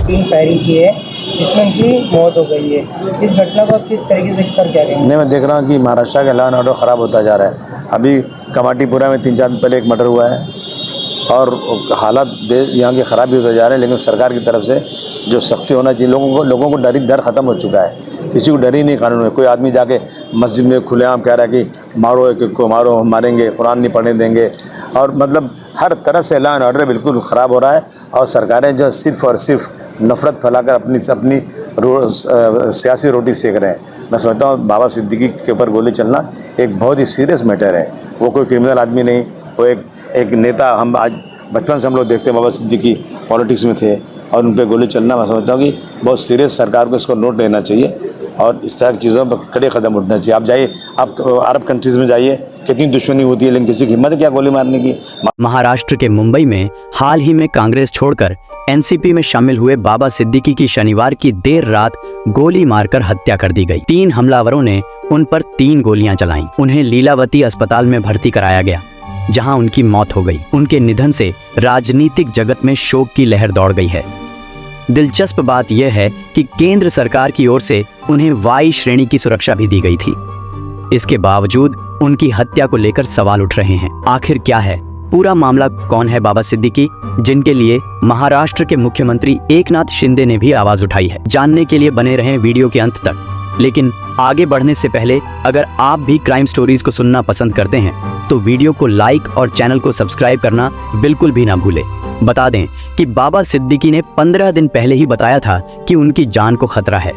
3 firing की है जिसमें उनकी मौत हो गई है। इस घटना को आप किस तरीके से देखकर क्या कहेंगे? नहीं, मैं देख रहा हूँ कि महाराष्ट्र का लॉ एंड ऑर्डर ख़राब होता जा रहा है। अभी कमाटीपुरा में 3-4 दिन पहले एक मर्डर हुआ है और हालात देश यहाँ के ख़राब भी होते जा रहे हैं, लेकिन सरकार की तरफ से जो सख्ती होना चाहिए, लोगों को डर ख़त्म हो चुका है। किसी को डर ही नहीं कानून में। कोई आदमी जाके मस्जिद में खुलेआम कह रहा है कि मारो एक को, मारो, हम मारेंगे, कुरान नहीं पढ़ने देंगे, और मतलब हर तरह से लॉ एंड ऑर्डर बिल्कुल ख़राब हो रहा है। और सरकारें जो सिर्फ़ और सिर्फ नफ़रत फैलाकर अपनी सियासी रोटी सेक रहे हैं। मैं समझता हूँ बाबा सिद्दीकी के ऊपर गोली चलना एक बहुत ही सीरियस मैटर है। वो कोई क्रिमिनल आदमी नहीं, वो एक नेता। हम आज बचपन से हम लोग देखते हैं बाबा सिद्दीकी पॉलिटिक्स में थे और उन पर गोली चलना, मैं समझता हूँ कि बहुत सीरियस, सरकार को इसको नोट लेना चाहिए और इस तरह की चीज़ों पर कड़े कदम उठना चाहिए। आप जाइए, आप अरब कंट्रीज़ में जाइए, कितनी दुश्मनी होती है, लेकिन किसी की हिम्मत है क्या गोली मारने की? महाराष्ट्र के मुंबई में हाल ही में कांग्रेस छोड़कर एनसीपी में शामिल हुए बाबा सिद्दीकी की शनिवार की देर रात गोली मारकर हत्या कर दी गई। 3 हमलावरों ने उन पर 3 गोलियां चलाईं। उन्हें लीलावती अस्पताल में भर्ती कराया गया, जहां उनकी मौत हो गई। उनके निधन से राजनीतिक जगत में शोक की लहर दौड़ गई है। दिलचस्प बात यह है कि केंद्र सरकार की ओर से उन्हें वाई श्रेणी की सुरक्षा भी दी गई थी। इसके बावजूद उनकी हत्या को लेकर सवाल उठ रहे हैं। आखिर क्या है पूरा मामला? कौन है बाबा सिद्दीकी, जिनके लिए महाराष्ट्र के मुख्यमंत्री एकनाथ शिंदे ने भी आवाज उठाई है? जानने के लिए बने रहें वीडियो के अंत तक। लेकिन आगे बढ़ने से पहले अगर आप भी क्राइम स्टोरीज को सुनना पसंद करते हैं तो वीडियो को लाइक और चैनल को सब्सक्राइब करना बिल्कुल भी ना भूलें। बता दें कि बाबा सिद्दीकी ने 15 दिन पहले ही बताया था कि उनकी जान को खतरा है।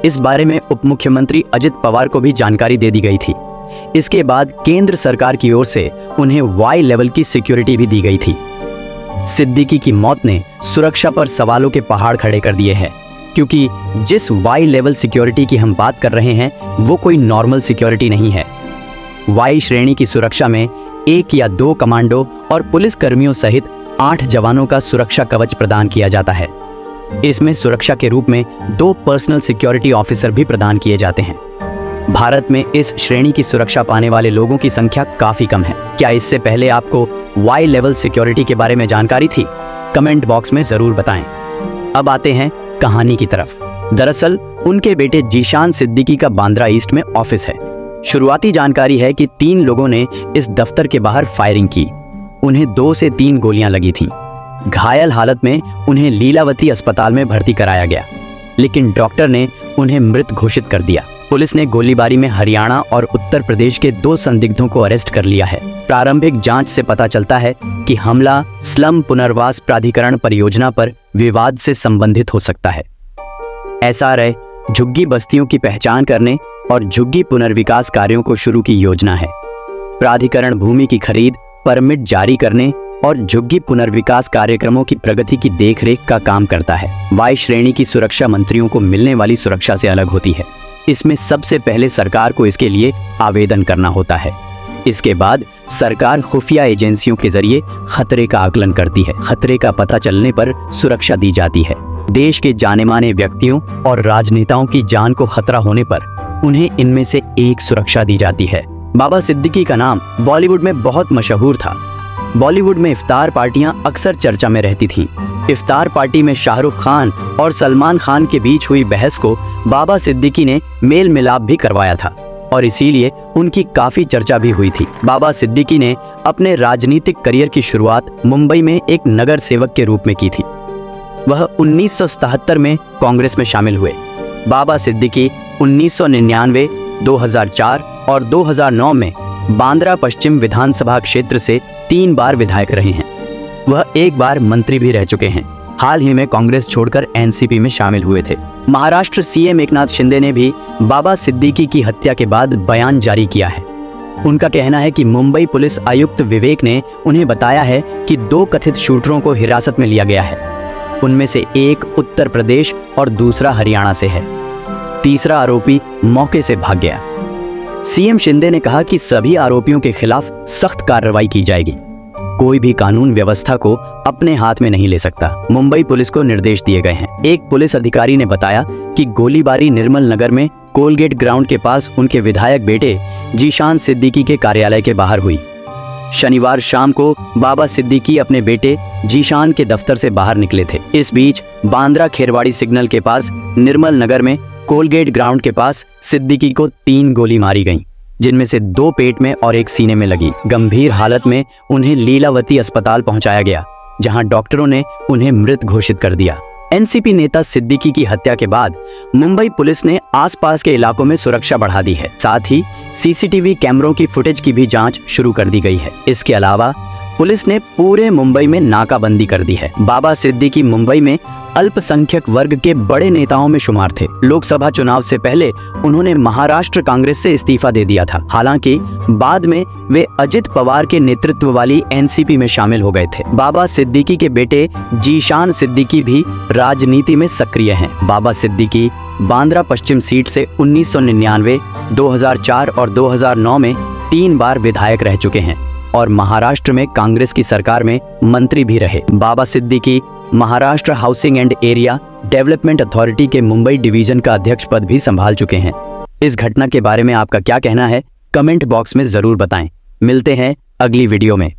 इस बारे में उप मुख्यमंत्री अजित पवार को भी जानकारी दे दी गई थी। इसके बाद केंद्र सरकार की ओर से उन्हें वाई लेवल की सिक्योरिटी भी दी गई थी। सिद्दीकी की मौत ने सुरक्षा पर सवालों के पहाड़ खड़े कर दिए हैं, क्योंकि जिस वाई लेवल सिक्योरिटी की हम बात कर रहे हैं वो कोई नॉर्मल सिक्योरिटी नहीं है। वाई श्रेणी की सुरक्षा में 1 या 2 कमांडो और पुलिस कर्मियों सहित 8 जवानों का सुरक्षा कवच प्रदान किया जाता है। इसमें सुरक्षा के रूप में 2 पर्सनल सिक्योरिटी ऑफिसर भी प्रदान किए जाते हैं। भारत में इस श्रेणी की सुरक्षा पाने वाले लोगों की संख्या काफी कम है। क्या इससे पहले आपको वाई लेवल सिक्योरिटी के बारे में जानकारी थी? कमेंट बॉक्स में जरूर बताएं। अब आते हैं कहानी की तरफ। दरअसल उनके बेटे जीशान सिद्दीकी का बांद्रा ईस्ट में ऑफिस है। शुरुआती जानकारी है कि 3 लोगों ने इस दफ्तर के बाहर फायरिंग की। उन्हें 2 से 3 गोलियां लगी थीं। घायल हालत में उन्हें लीलावती अस्पताल में भर्ती कराया गया, लेकिन डॉक्टर ने उन्हें मृत घोषित कर दिया। पुलिस ने गोलीबारी में हरियाणा और उत्तर प्रदेश के 2 संदिग्धों को अरेस्ट कर लिया है। प्रारंभिक जांच से पता चलता है कि हमला स्लम पुनर्वास प्राधिकरण परियोजना पर विवाद से संबंधित हो सकता है। एसआरए झुग्गी बस्तियों की पहचान करने और झुग्गी पुनर्विकास कार्यों को शुरू की योजना है। प्राधिकरण भूमि की खरीद, परमिट जारी करने और झुग्गी पुनर्विकास कार्यक्रमों की प्रगति की देखरेख का काम करता है। वाई श्रेणी की सुरक्षा मंत्रियों को मिलने वाली सुरक्षा से अलग होती है। इसमें सबसे पहले सरकार को इसके लिए आवेदन करना होता है। इसके बाद सरकार खुफिया एजेंसियों के जरिए खतरे का आकलन करती है। खतरे का पता चलने पर सुरक्षा दी जाती है। देश के जाने माने व्यक्तियों और राजनेताओं की जान को खतरा होने पर उन्हें इनमें से एक सुरक्षा दी जाती है। बाबा सिद्दीकी का नाम बॉलीवुड में बहुत मशहूर था। बॉलीवुड में इफ्तार पार्टियां अक्सर चर्चा में रहती थीं। इफ्तार पार्टी में शाहरुख खान और सलमान खान के बीच हुई बहस को बाबा सिद्दीकी ने मेल मिलाप भी करवाया था और इसीलिए उनकी काफी चर्चा भी हुई थी। बाबा सिद्दीकी ने अपने राजनीतिक करियर की शुरुआत मुंबई में एक नगर सेवक के रूप में की थी। वह 1977 में कांग्रेस में शामिल हुए। बाबा सिद्दीकी 1999, 2004 और 2009 में बांद्रा पश्चिम विधानसभा क्षेत्र से 3 बार विधायक रहे हैं। वह 1 बार मंत्री भी रह चुके हैं। हाल ही में कांग्रेस छोड़कर एनसीपी में शामिल हुए थे। महाराष्ट्र सीएम एकनाथ शिंदे ने भी बाबा सिद्दीकी की हत्या के बाद बयान जारी किया है। उनका कहना है कि मुंबई पुलिस आयुक्त विवेक ने उन्हें बताया है कि 2 कथित शूटरों को हिरासत में लिया गया है। उनमें से एक उत्तर प्रदेश और दूसरा हरियाणा से है। तीसरा आरोपी मौके से भाग गया। सीएम शिंदे ने कहा कि सभी आरोपियों के खिलाफ सख्त कार्रवाई की जाएगी। कोई भी कानून व्यवस्था को अपने हाथ में नहीं ले सकता। मुंबई पुलिस को निर्देश दिए गए हैं। एक पुलिस अधिकारी ने बताया कि गोलीबारी निर्मल नगर में कोलगेट ग्राउंड के पास उनके विधायक बेटे जीशान सिद्दीकी के कार्यालय के बाहर हुई। शनिवार शाम को बाबा सिद्दीकी अपने बेटे जीशान के दफ्तर से बाहर निकले थे। इस बीच बांद्रा खेरवाड़ी सिग्नल के पास निर्मल नगर में कोलगेट ग्राउंड के पास सिद्दीकी को 3 गोली मारी गईं, जिनमें से 2 पेट में और 1 सीने में लगी। गंभीर हालत में उन्हें लीलावती अस्पताल पहुंचाया गया, जहां डॉक्टरों ने उन्हें मृत घोषित कर दिया। एनसीपी नेता सिद्दीकी की हत्या के बाद मुंबई पुलिस ने आसपास के इलाकों में सुरक्षा बढ़ा दी है। साथ ही सीसीटीवी कैमरों की फुटेज की भी जांच शुरू कर दी गई है। इसके अलावा पुलिस ने पूरे मुंबई में नाकाबंदी कर दी है। बाबा सिद्दीकी मुंबई में अल्पसंख्यक वर्ग के बड़े नेताओं में शुमार थे। लोकसभा चुनाव से पहले उन्होंने महाराष्ट्र कांग्रेस से इस्तीफा दे दिया था। हालांकि बाद में वे अजित पवार के नेतृत्व वाली एनसीपी में शामिल हो गए थे। बाबा सिद्दीकी के बेटे जीशान सिद्दीकी भी राजनीति में सक्रिय हैं। बाबा सिद्दीकी बांद्रा पश्चिम सीट से 1999, 2004 और 2009 में 3 बार विधायक रह चुके हैं और महाराष्ट्र में कांग्रेस की सरकार में मंत्री भी रहे। Baba Siddique Maharashtra housing and area development authority के मुंबई डिवीजन का अध्यक्ष पद भी संभाल चुके हैं। इस घटना के बारे में आपका क्या कहना है, कमेंट बॉक्स में जरूर बताएं। मिलते हैं अगली वीडियो में।